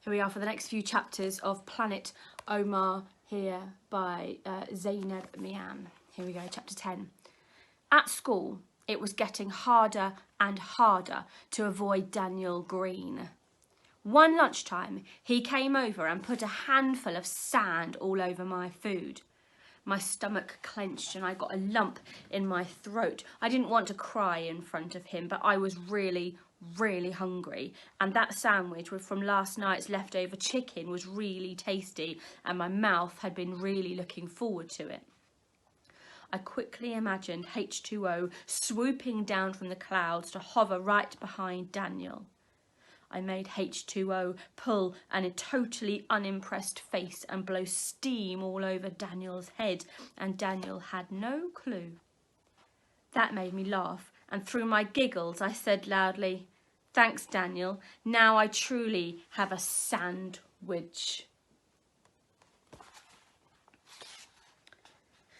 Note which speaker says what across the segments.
Speaker 1: Here we are for the next few chapters of Planet Omar here by Zainab Mian. Here we go, chapter 10. At school, it was getting harder and harder to avoid Daniel Green. One lunchtime, he came over and put a handful of sand all over my food. My stomach clenched and I got a lump in my throat. I didn't want to cry in front of him, but I was really hungry, and that sandwich from last night's leftover chicken was really tasty, and my mouth had been really looking forward to it. I quickly imagined H2O swooping down from the clouds to hover right behind Daniel. I made H2O pull a totally unimpressed face and blow steam all over Daniel's head, and Daniel had no clue. That made me laugh, and through my giggles I said loudly, "Thanks, Daniel. Now I truly have a sandwich."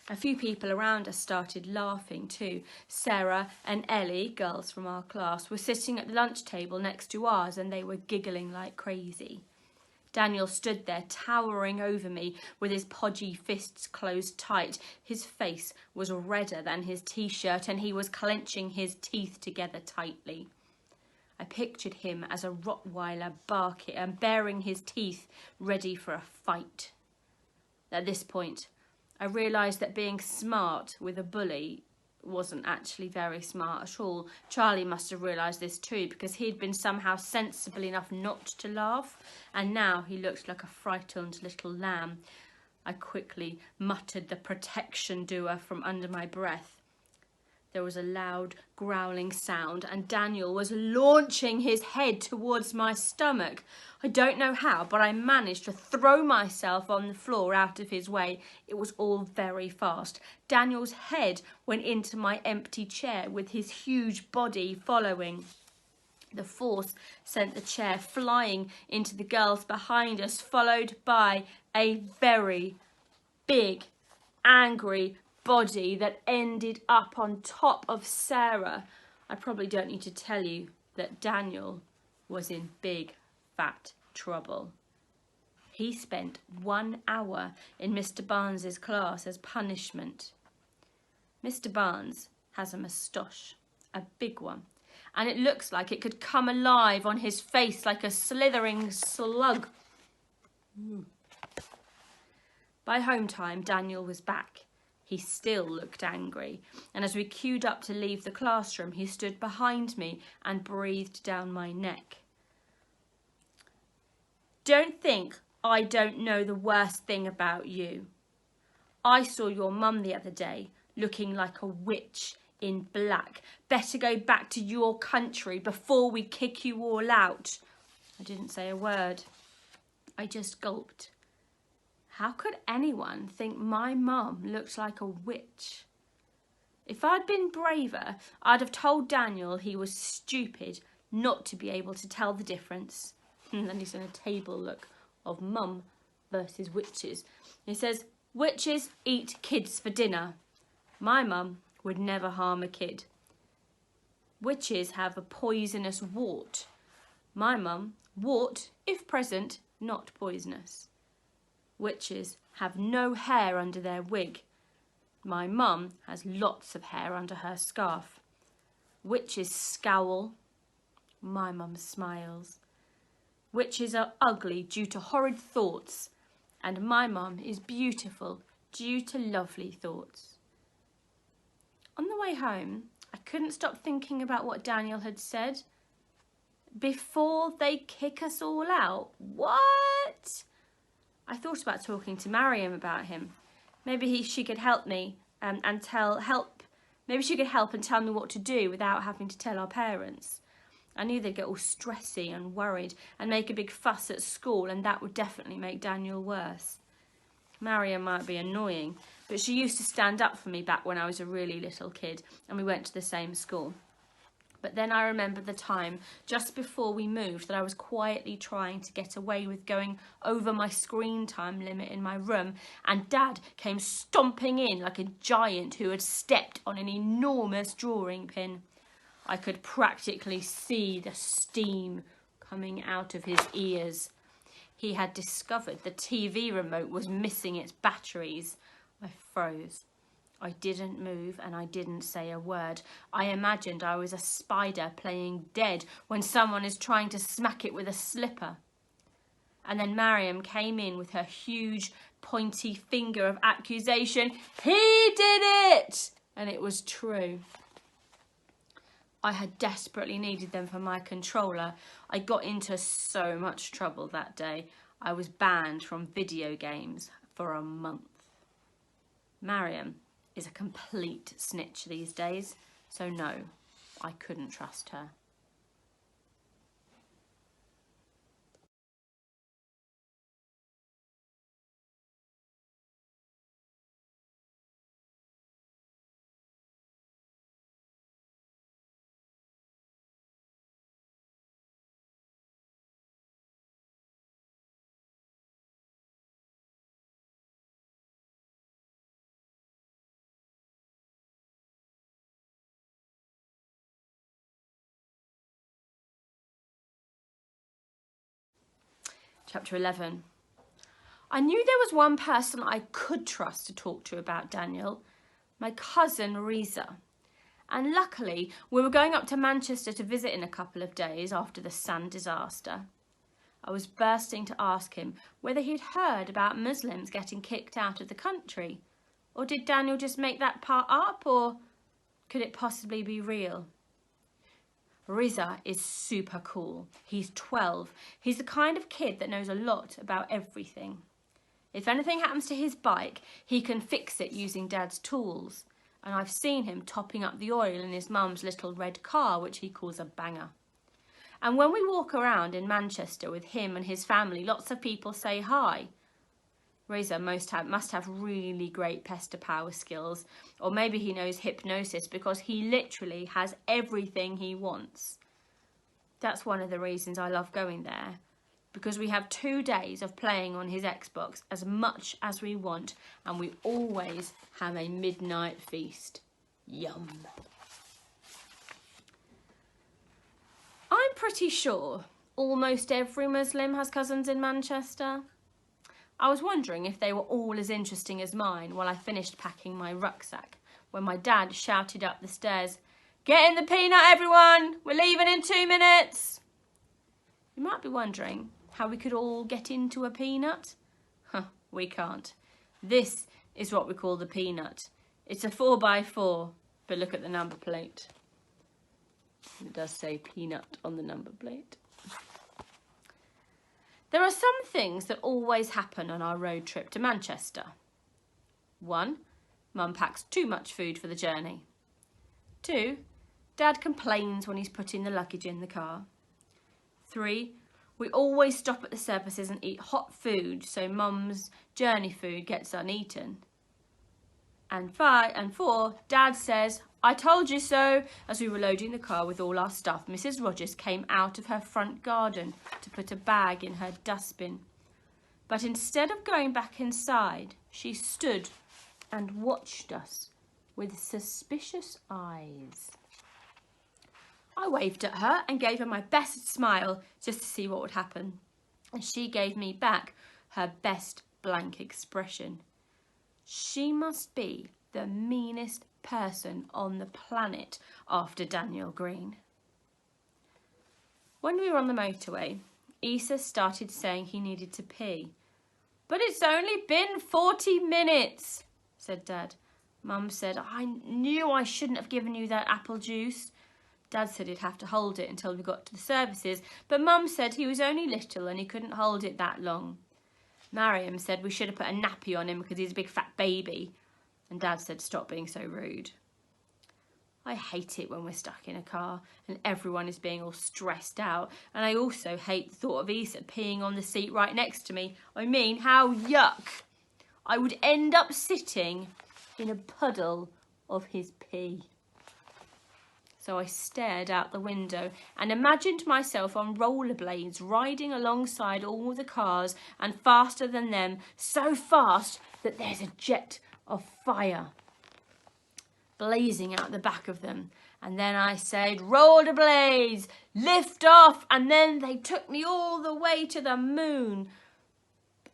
Speaker 1: A few people around us started laughing too. Sara and Ellie, girls from our class, were sitting at the lunch table next to ours, and they were giggling like crazy. Daniel stood there towering over me with his podgy fists closed tight. His face was redder than his t-shirt, and he was clenching his teeth together tightly. I pictured him as a Rottweiler barking and baring his teeth, ready for a fight. At this point, I realised that being smart with a bully wasn't actually very smart at all. Charlie must have realised this too, because he'd been somehow sensible enough not to laugh, and now he looked like a frightened little lamb. I quickly muttered the protection doer from under my breath. There was a loud growling sound, and Daniel was launching his head towards my stomach. I don't know how, but I managed to throw myself on the floor out of his way. It was all very fast. Daniel's head went into my empty chair with his huge body following. The force sent the chair flying into the girls behind us, followed by a very big, angry body that ended up on top of Sara. I probably don't need to tell you that Daniel was in big fat trouble. He spent 1 hour in Mr. Barnes's class as punishment. Mr. Barnes has a moustache, a big one, and it looks like it could come alive on his face like a slithering slug. By home time, Daniel was back. He still looked angry, and as we queued up to leave the classroom, he stood behind me and breathed down my neck. "Don't think I don't know the worst thing about you. I saw your mum the other day, looking like a witch in black. Better go back to your country before we kick you all out." I didn't say a word. I just gulped. How could anyone think my mum looked like a witch? If I'd been braver, I'd have told Daniel he was stupid not to be able to tell the difference. And then he's in a table look of mum versus witches. He says, "Witches eat kids for dinner. My mum would never harm a kid. Witches have a poisonous wart. My mum, wart, if present, not poisonous. Witches have no hair under their wig. My mum has lots of hair under her scarf. Witches scowl. My mum smiles. Witches are ugly due to horrid thoughts, and my mum is beautiful due to lovely thoughts." On the way home, I couldn't stop thinking about what Daniel had said. Before they kick us all out? What? I thought about talking to Mariam about him. Maybe she could help me Maybe she could help and tell me what to do without having to tell our parents. I knew they'd get all stressy and worried and make a big fuss at school, and that would definitely make Daniel worse. Mariam might be annoying, but she used to stand up for me back when I was a really little kid and we went to the same school. But then I remembered the time just before we moved that I was quietly trying to get away with going over my screen time limit in my room, and Dad came stomping in like a giant who had stepped on an enormous drawing pin. I could practically see the steam coming out of his ears. he had discovered the TV remote was missing its batteries. I froze. I didn't move and I didn't say a word. I imagined I was a spider playing dead when someone is trying to smack it with a slipper. And then Mariam came in with her huge pointy finger of accusation. He did it! And it was true. I had desperately needed them for my controller. I got into so much trouble that day. I was banned from video games for a month. Mariam is a complete snitch these days, so no, I couldn't trust her. Chapter 11. I knew there was one person I could trust to talk to about Daniel, my cousin Reza. And luckily, we were going up to Manchester to visit in a couple of days after the sand disaster. I was bursting to ask him whether he'd heard about Muslims getting kicked out of the country. Or did Daniel just make that part up, or could it possibly be real? Reza is super cool. He's 12. He's the kind of kid that knows a lot about everything. If anything happens to his bike, he can fix it using Dad's tools. And I've seen him topping up the oil in his mum's little red car, which he calls a banger. And when we walk around in Manchester with him and his family, lots of people say hi. Reza must have really great pester power skills, or maybe he knows hypnosis because he literally has everything he wants. That's one of the reasons I love going there, because we have 2 days of playing on his Xbox as much as we want, and we always have a midnight feast. Yum. I'm pretty sure almost every Muslim has cousins in Manchester. I was wondering if they were all as interesting as mine while I finished packing my rucksack, when my dad shouted up the stairs, "Get in the peanut, everyone! We're leaving in 2 minutes!" You might be wondering how we could all get into a peanut. We can't. This is what we call the peanut. It's a 4x4, but look at the number plate. It does say peanut on the number plate. There are some things that always happen on our road trip to Manchester. 1, Mum packs too much food for the journey. 2, Dad complains when he's putting the luggage in the car. 3, we always stop at the services and eat hot food so Mum's journey food gets uneaten. And 4, Dad says, "I told you so." As we were loading the car with all our stuff, Mrs. Rogers came out of her front garden to put a bag in her dustbin. But instead of going back inside, she stood and watched us with suspicious eyes. I waved at her and gave her my best smile just to see what would happen. And she gave me back her best blank expression. She must be the meanest person on the planet after Daniel Green. When we were on the motorway, Issa started saying he needed to pee. "But it's only been 40 minutes, said Dad. Mum said, "I knew I shouldn't have given you that apple juice." Dad said he'd have to hold it until we got to the services, but Mum said he was only little and he couldn't hold it that long. Mariam said we should have put a nappy on him because he's a big fat baby. And Dad said stop being so rude. I hate it when we're stuck in a car and everyone is being all stressed out. And I also hate the thought of Issa peeing on the seat right next to me. I mean, how yuck. I would end up sitting in a puddle of his pee. So I stared out the window and imagined myself on rollerblades riding alongside all the cars and faster than them, so fast that there's a jet of fire blazing out the back of them. And then I said, "Rollerblades, lift off," and then they took me all the way to the moon.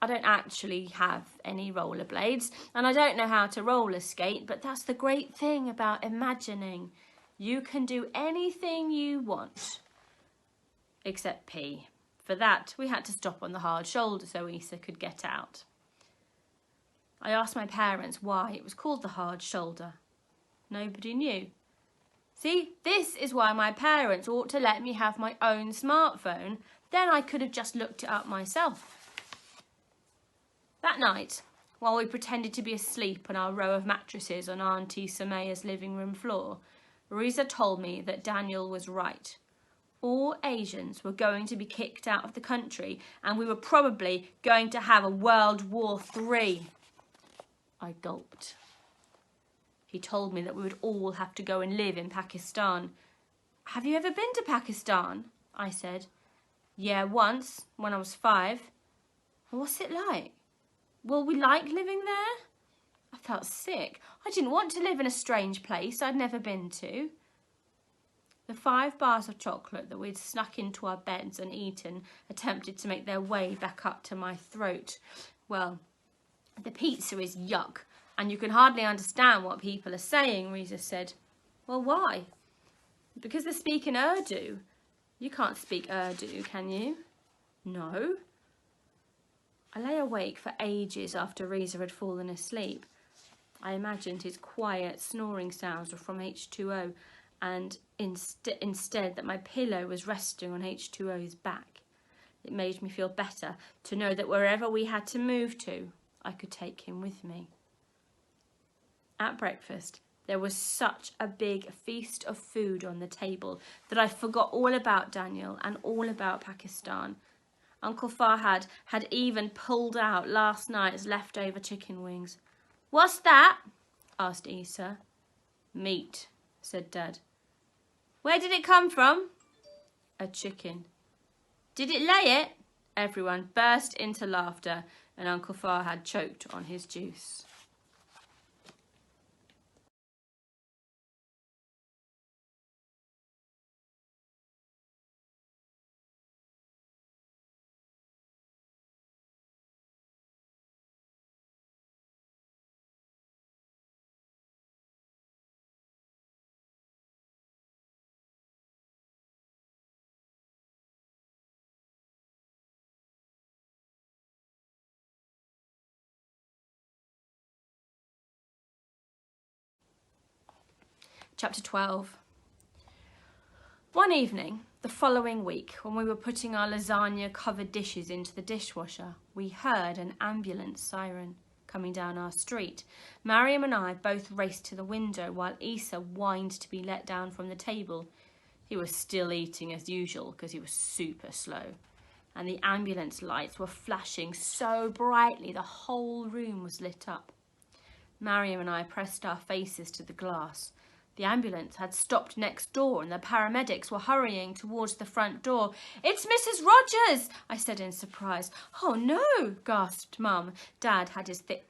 Speaker 1: I don't actually have any rollerblades and I don't know how to roller skate, but that's the great thing about imagining. You can do anything you want, except pee. For that, we had to stop on the hard shoulder so Isa could get out. I asked my parents why it was called the hard shoulder. Nobody knew. See, this is why my parents ought to let me have my own smartphone. Then I could have just looked it up myself. That night, while we pretended to be asleep on our row of mattresses on Auntie Samaya's living room floor, Riza told me that Daniel was right. All Asians were going to be kicked out of the country and we were probably going to have a World War III. I gulped. He told me that we would all have to go and live in Pakistan. Have you ever been to Pakistan? I said. Yeah, once, when I was 5. What's it like? Will we like living there? I felt sick. I didn't want to live in a strange place I'd never been to. The 5 bars of chocolate that we'd snuck into our beds and eaten attempted to make their way back up to my throat. Well, the pizza is yuck, and you can hardly understand what people are saying, Riza said. Well, why? Because they speak in Urdu. You can't speak Urdu, can you? No. I lay awake for ages after Riza had fallen asleep. I imagined his quiet snoring sounds were from H2O, and instead that my pillow was resting on H2O's back. It made me feel better to know that wherever we had to move to, I could take him with me. At breakfast, there was such a big feast of food on the table that I forgot all about Daniel and all about Pakistan. Uncle Farhad had even pulled out last night's leftover chicken wings. What's that? Asked Isa. Meat, said Dad. Where did it come from? A chicken. Did it lay it? Everyone burst into laughter and Uncle Farhad choked on his juice. Chapter 12. One evening, the following week, when we were putting our lasagna-covered dishes into the dishwasher, we heard an ambulance siren coming down our street. Mariam and I both raced to the window while Isa whined to be let down from the table. He was still eating as usual because he was super slow, and the ambulance lights were flashing so brightly the whole room was lit up. Mariam and I pressed our faces to the glass. The ambulance had stopped next door and the paramedics were hurrying towards the front door. It's Mrs. Rogers, I said in surprise. Oh no, gasped Mum. Dad had his thick,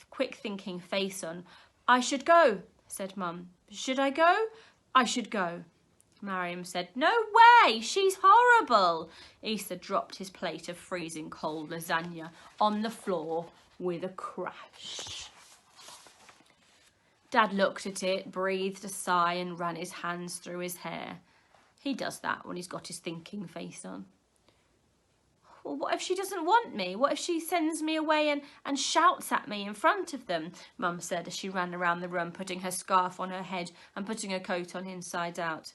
Speaker 1: quick-thinking face on. I should go, said Mum. Should I go? I should go. Mariam said, no way, she's horrible. Isa dropped his plate of freezing cold lasagna on the floor with a crash. Dad looked at it, breathed a sigh and ran his hands through his hair. He does that when he's got his thinking face on. Well, what if she doesn't want me? What if she sends me away and shouts at me in front of them? Mum said as she ran around the room, putting her scarf on her head and putting her coat on inside out.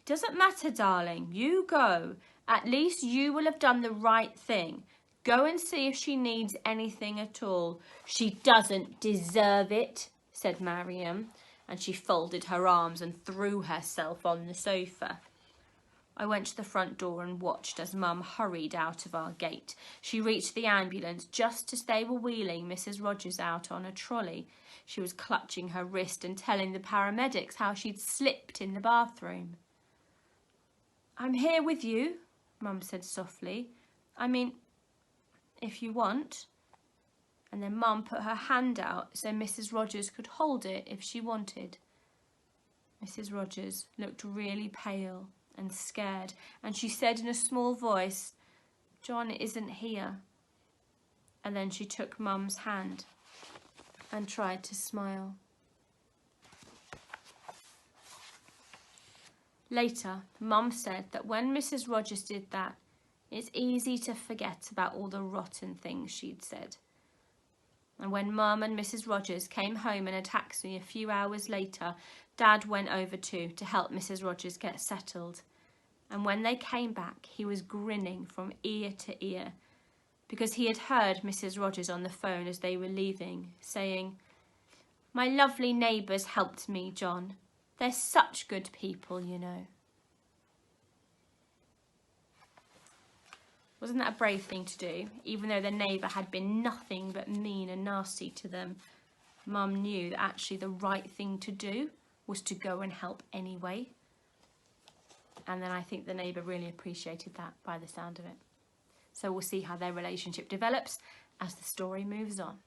Speaker 1: It doesn't matter, darling. You go. At least you will have done the right thing. Go and see if she needs anything at all. She doesn't deserve it, said Mariam, and she folded her arms and threw herself on the sofa. I went to the front door and watched as Mum hurried out of our gate. She reached the ambulance just as they were wheeling Mrs. Rogers out on a trolley. She was clutching her wrist and telling the paramedics how she'd slipped in the bathroom. I'm here with you, Mum said softly. I mean, if you want. And then Mum put her hand out so Mrs. Rogers could hold it if she wanted. Mrs. Rogers looked really pale and scared, and she said in a small voice, John isn't here. And then she took Mum's hand and tried to smile. Later, Mum said that when Mrs. Rogers did that, it's easy to forget about all the rotten things she'd said. And when Mum and Mrs. Rogers came home in a taxi a few hours later, Dad went over too to help Mrs. Rogers get settled. And when they came back, he was grinning from ear to ear because he had heard Mrs. Rogers on the phone as they were leaving, saying, "My lovely neighbours helped me, John. They're such good people, you know." Wasn't that a brave thing to do? Even though their neighbour had been nothing but mean and nasty to them, Mum knew that actually the right thing to do was to go and help anyway. And then I think the neighbour really appreciated that by the sound of it. So we'll see how their relationship develops as the story moves on.